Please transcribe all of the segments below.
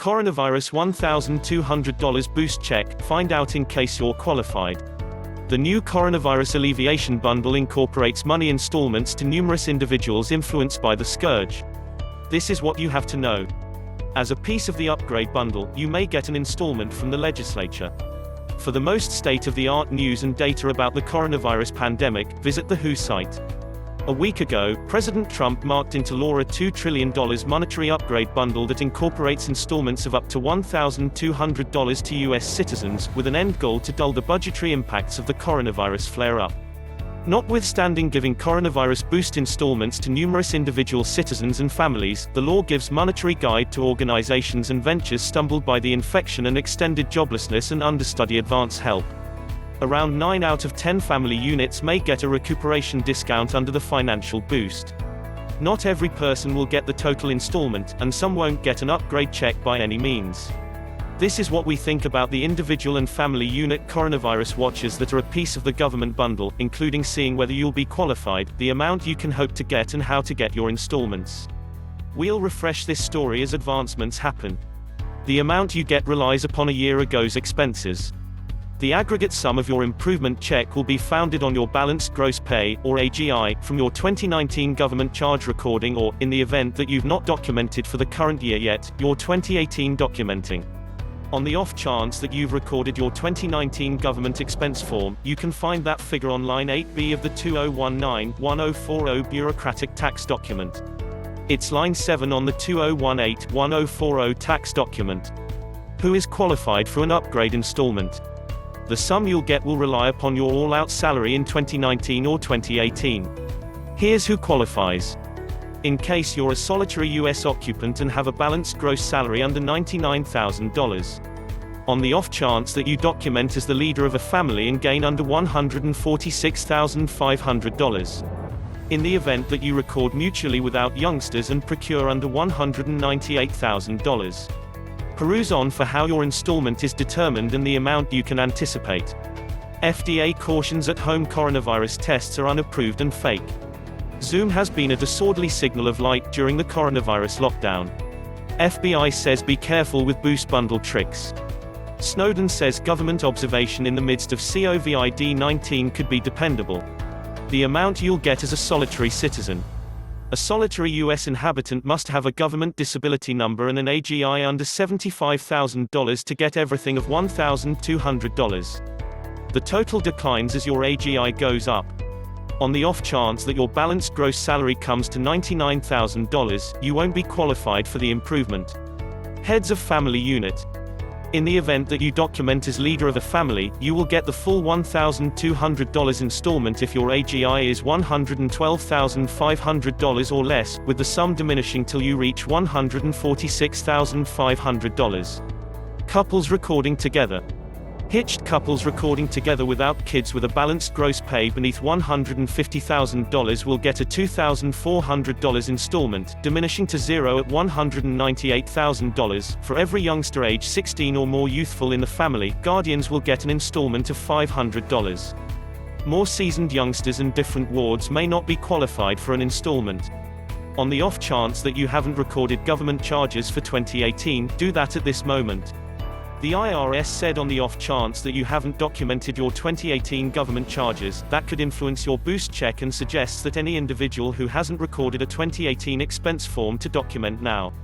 Coronavirus $1,200 boost check, find out in case you're qualified. The new coronavirus alleviation bundle incorporates money installments to numerous individuals influenced by the scourge. This is what you have to know. As a piece of the upgrade bundle, you may get an installment from the legislature. For the most state-of-the-art news and data about the coronavirus pandemic, visit the WHO site. A week ago, President Trump marked into law a $2 trillion monetary upgrade bundle that incorporates installments of up to $1,200 to U.S. citizens, with an end goal to dull the budgetary impacts of the coronavirus flare-up. Notwithstanding giving coronavirus boost installments to numerous individual citizens and families, the law gives monetary guide to organizations and ventures stumbled by the infection and extended joblessness and understudy advance help. Around 9 out of 10 family units may get a recuperation discount under the financial boost. Not every person will get the total installment, and some won't get an upgrade check by any means. This is what we think about the individual and family unit coronavirus watches that are a piece of the government bundle, including seeing whether you'll be qualified, the amount you can hope to get, and how to get your installments. We'll refresh this story as advancements happen. The amount you get relies upon a year ago's expenses. The aggregate sum of your improvement check will be founded on your balanced gross pay, or AGI, from your 2019 government charge recording or, in the event that you've not documented for the current year yet, your 2018 documenting. On the off chance that you've recorded your 2019 government expense form, you can find that figure on line 8B of the 2019-1040 bureaucratic tax document. It's line 7 on the 2018-1040 tax document. Who is qualified for an upgrade installment? The sum you'll get will rely upon your all-out salary in 2019 or 2018. Here's who qualifies. In case you're a solitary U.S. occupant and have a balanced gross salary under $99,000. On the off chance that you document as the leader of a family and gain under $146,500. In the event that you record mutually without youngsters and procure under $198,000. Peruse on for how your installment is determined and the amount you can anticipate. FDA cautions at-home coronavirus tests are unapproved and fake. Zoom has been a disorderly signal of light during the coronavirus lockdown. FBI says be careful with boost bundle tricks. Snowden says government observation in the midst of COVID-19 could be dependable. The amount you'll get as a solitary citizen. A solitary U.S. inhabitant must have a government disability number and an AGI under $75,000 to get everything of $1,200. The total declines as your AGI goes up. On the off chance that your balanced gross salary comes to $99,000, you won't be qualified for the improvement. Heads of family unit. In the event that you document as leader of a family, you will get the full $1,200 installment if your AGI is $112,500 or less, with the sum diminishing till you reach $146,500. Couples recording together. Hitched couples recording together without kids with a balanced gross pay beneath $150,000 will get a $2,400 installment, diminishing to zero at $198,000. For every youngster age 16 or more youthful in the family, guardians will get an installment of $500. More seasoned youngsters in different wards may not be qualified for an installment. On the off chance that you haven't recorded government charges for 2018, do that at this moment. The IRS said on the off chance that you haven't documented your 2018 government charges, that could influence your boost check and suggests that any individual who hasn't recorded a 2018 expense form to document now.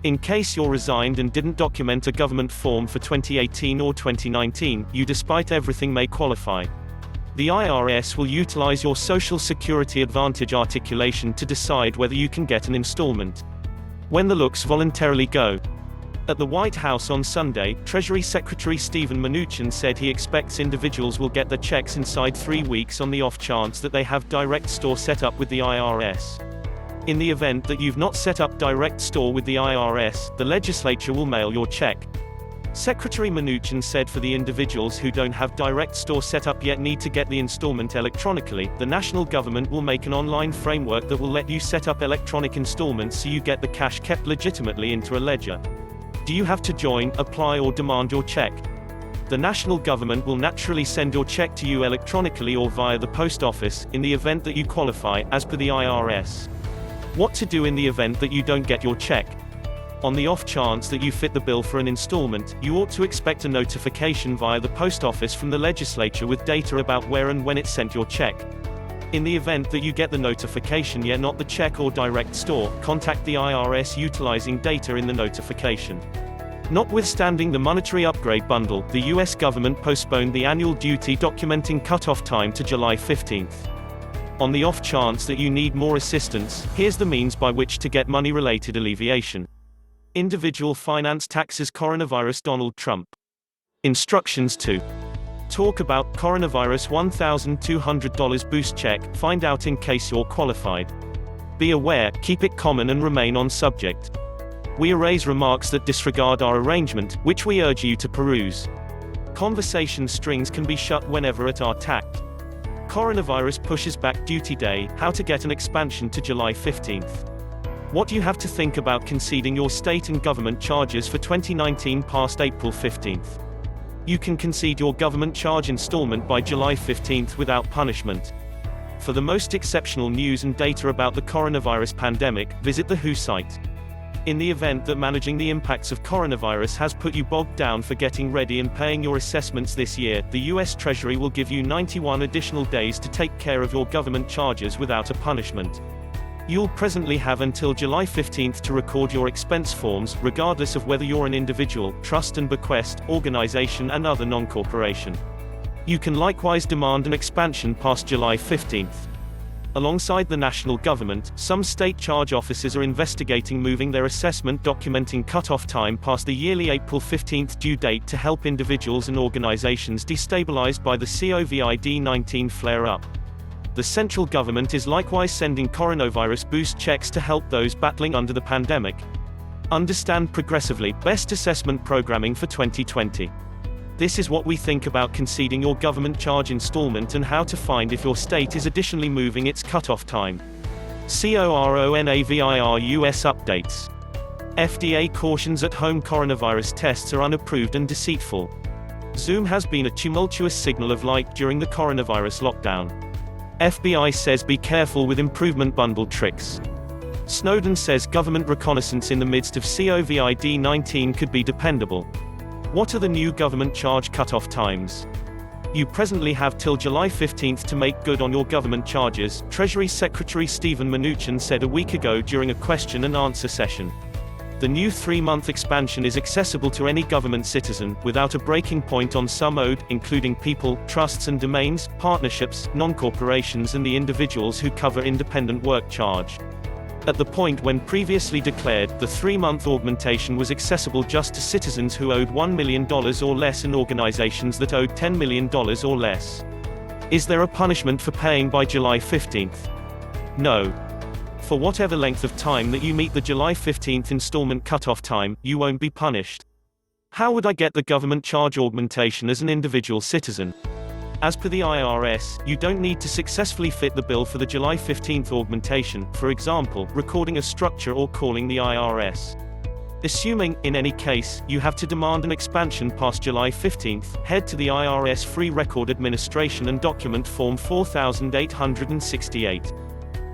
In case you're resigned and didn't document a government form for 2018 or 2019, you despite everything may qualify. The IRS will utilize your Social Security Advantage articulation to decide whether you can get an installment. When the looks voluntarily go. At the White House on Sunday, Treasury Secretary Steven Mnuchin said he expects individuals will get their checks inside 3 weeks on the off chance that they have direct store set up with the IRS. In the event that you've not set up direct store with the IRS, the legislature will mail your check. Secretary Mnuchin said for the individuals who don't have direct store set up yet need to get the installment electronically, the national government will make an online framework that will let you set up electronic installments so you get the cash kept legitimately into a ledger. Do you have to join, apply or demand your check? The national government will naturally send your check to you electronically or via the post office, in the event that you qualify, as per the IRS. What to do in the event that you don't get your check? On the off chance that you fit the bill for an installment, you ought to expect a notification via the post office from the legislature with data about where and when it sent your check. In the event that you get the notification yet not the check or direct store, contact the IRS utilizing data in the notification. Notwithstanding the monetary upgrade bundle, the U.S. government postponed the annual duty documenting cutoff time to July 15th. On the off chance that you need more assistance, here's the means by which to get money-related alleviation. Individual finance taxes coronavirus Donald Trump. Instructions to talk about coronavirus $1,200 boost check, find out in case you're qualified. Be aware, keep it common and remain on subject. We erase remarks that disregard our arrangement, which we urge you to peruse. Conversation strings can be shut whenever at our tact. Coronavirus pushes back duty day, how to get an expansion to July 15th. What you have to think about conceding your state and government charges for 2019 past April 15th. You can concede your government charge installment by July 15th without punishment. For the most exceptional news and data about the coronavirus pandemic, visit the WHO site. In the event that managing the impacts of coronavirus has put you bogged down for getting ready and paying your assessments this year, the U.S. Treasury will give you 91 additional days to take care of your government charges without a punishment. You'll presently have until July 15th to record your expense forms, regardless of whether you're an individual, trust and bequest, organization and other non-corporation. You can likewise demand an expansion past July 15th. Alongside the national government, some state charge offices are investigating moving their assessment documenting cutoff time past the yearly April 15th due date to help individuals and organizations destabilized by the COVID-19 flare-up. The central government is likewise sending coronavirus boost checks to help those battling under the pandemic. Understand progressively, best assessment programming for 2020. This is what we think about conceding your government charge installment and how to find if your state is additionally moving its cutoff time. Coronavirus updates. FDA cautions at-home coronavirus tests are unapproved and deceitful. Zoom has been a tumultuous signal of light during the coronavirus lockdown. FBI says be careful with improvement bundle tricks. Snowden says government reconnaissance in the midst of COVID-19 could be dependable. What are the new government charge cutoff times? You presently have till July 15th to make good on your government charges, Treasury Secretary Steven Mnuchin said a week ago during a question and answer session. The new 3-month expansion is accessible to any government citizen, without a breaking point on some owed, including people, trusts and domains, partnerships, non-corporations and the individuals who cover independent work charge. At the point when previously declared, the 3-month augmentation was accessible just to citizens who owed $1 million or less and organizations that owed $10 million or less. Is there a punishment for paying by July 15th? No. For whatever length of time that you meet the July 15th installment cutoff time, you won't be punished. How would I get the government charge augmentation as an individual citizen? As per the IRS, you don't need to successfully fit the bill for the July 15th augmentation, for example, recording a structure or calling the IRS. Assuming, in any case, you have to demand an expansion past July 15th, head to the IRS Free Record Administration and document Form 4868.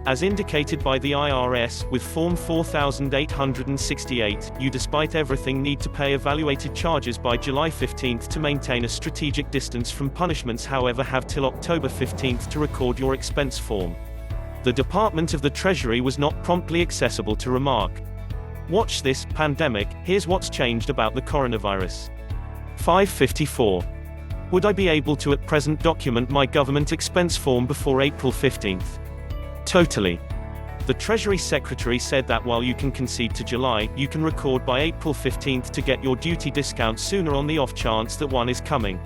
As indicated by the IRS, with Form 4868, you despite everything need to pay evaluated charges by July 15th to maintain a strategic distance from punishments, however have till October 15th to record your expense form. The Department of the Treasury was not promptly accessible to remark. Watch this, pandemic, here's what's changed about the coronavirus. 554. Would I be able to at present document my government expense form before April 15th? Totally. The Treasury Secretary said that while you can concede to July, you can record by April 15th to get your duty discount sooner on the off chance that one is coming.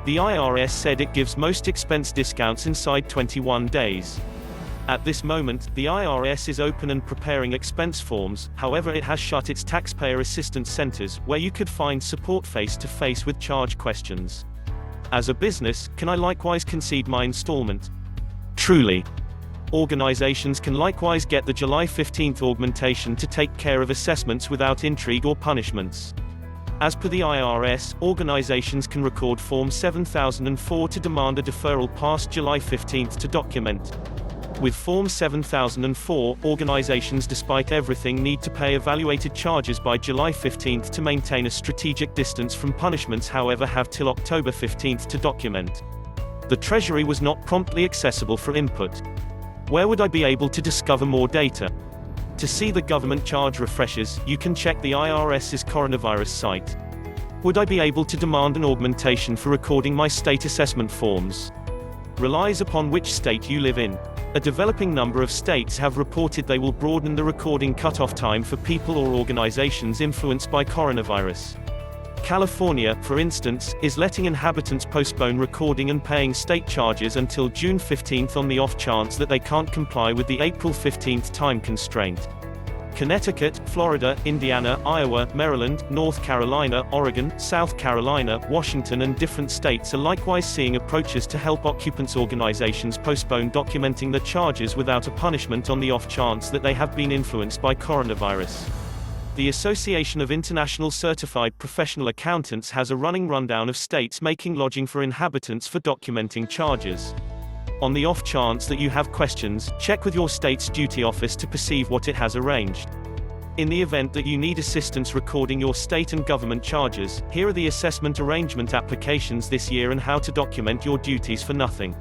The IRS said it gives most expense discounts inside 21 days. At this moment, the IRS is open and preparing expense forms, however it has shut its taxpayer assistance centers, where you could find support face-to-face with charge questions. As a business, can I likewise concede my installment? Truly. Organizations can likewise get the July 15th augmentation to take care of assessments without intrigue or punishments. As per the IRS, organizations can record Form 7004 to demand a deferral past July 15th to document With Form 7004, organizations despite everything need to pay evaluated charges by July 15 to maintain a strategic distance from punishments, however have till October 15 to document. The Treasury was not promptly accessible for input. Where would I be able to discover more data? To see the government charge refreshers, you can check the IRS's coronavirus site. Would I be able to demand an augmentation for recording my state assessment forms? Relies upon which state you live in. A developing number of states have reported they will broaden the recording cutoff time for people or organizations influenced by coronavirus. California, for instance, is letting inhabitants postpone recording and paying state charges until June 15 on the off chance that they can't comply with the April 15 time constraint. Connecticut, Florida, Indiana, Iowa, Maryland, North Carolina, Oregon, South Carolina, Washington and different states are likewise seeing approaches to help occupants' organizations postpone documenting the charges without a punishment on the off chance that they have been influenced by coronavirus. The Association of International Certified Professional Accountants has a running rundown of states making lodging for inhabitants for documenting charges. On the off chance that you have questions, check with your state's duty office to perceive what it has arranged. In the event that you need assistance recording your state and government charges, here are the assessment arrangement applications this year and how to document your duties for nothing.